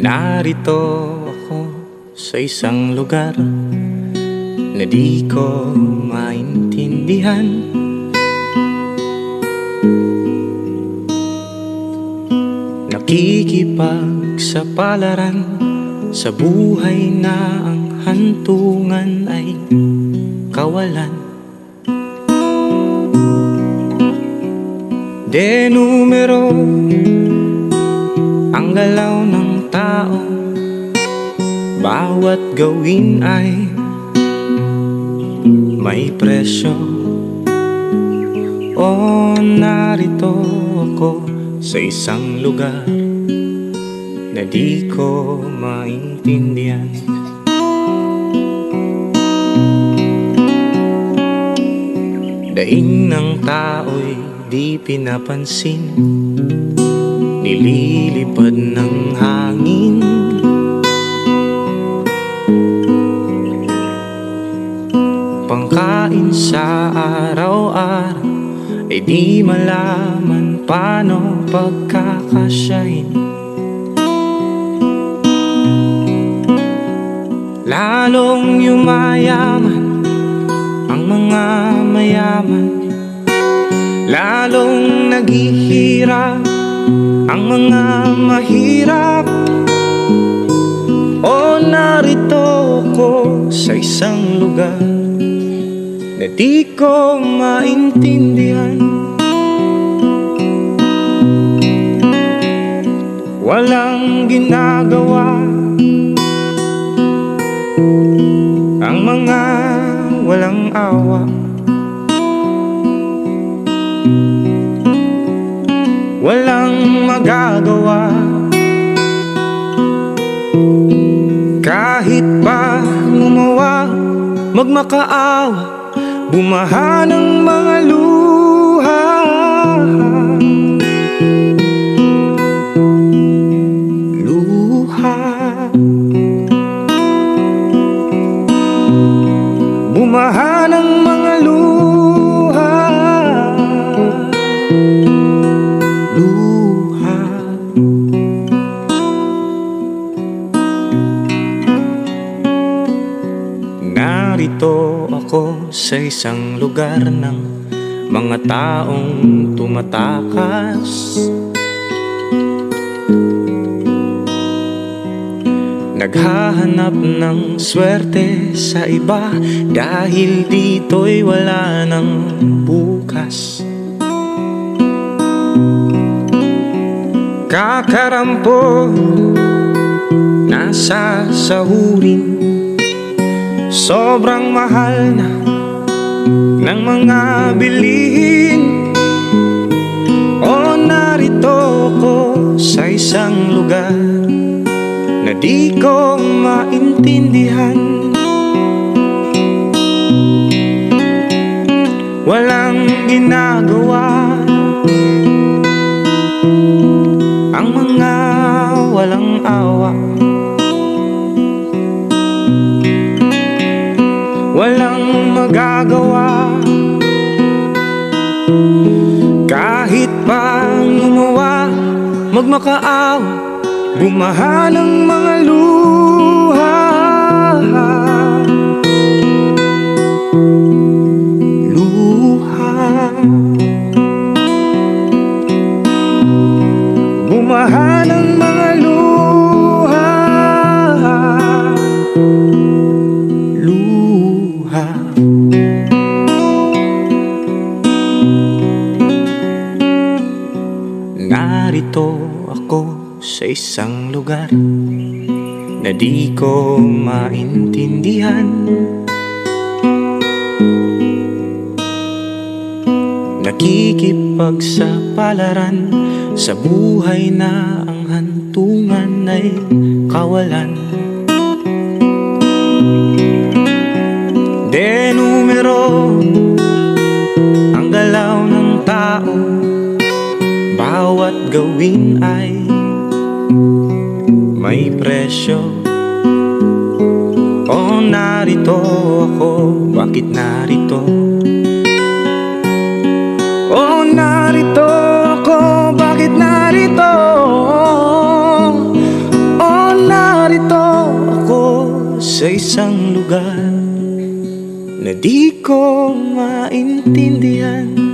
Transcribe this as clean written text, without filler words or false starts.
Narito ako sa isang lugar na di ko maintindihan. Nakikipagsapalaran sa buhay na ang hantungan ay kawalan. De numero ang galaw ng tao, bawat gawin ay may presyo. O narito ako sa isang lugar na di ko maintindihan. Daing ng tao'y di pinapansin, nililipad ng hangin. Pangkain sa araw-araw ay di malaman paano pagkakasyahin. Lalong yumayaman ang mga mayaman, lalong naghihirap ang mga mahirap. O narito ko sa isang lugar na di ko maintindihan. Walang ginagawa ang mga walang awa. Walang magagawa kahit pa gumawa, magmakaawa, bumaha ng mga luha. Luha, bumaha ng mga luha. Luha. Narito ako sa isang lugar ng mga taong tumatakas, naghahanap ng swerte sa iba dahil dito'y wala ng bukas. Kakarampo nasa sahurin, sobrang mahal na ng mga bilihin. O narito ko sa isang lugar na di ko maintindihan. Walang ginagawa ang mga walang awa. Walang magagawa kahit pa gumawa, magmakaawa, bumaha ng mga luha. Luha, bumaha ng mga luha. Luha. Narito ako sa isang lugar na di ko maintindihan. Nakikipagsapalaran sa buhay na ang hantungan ay kawalan. De numero ang galaw ng tao, bawat gawin ay may presyo. O narito ako, bakit narito? O narito ako, bakit narito? O Narito ako sa isang lugar na di ko maintindihan.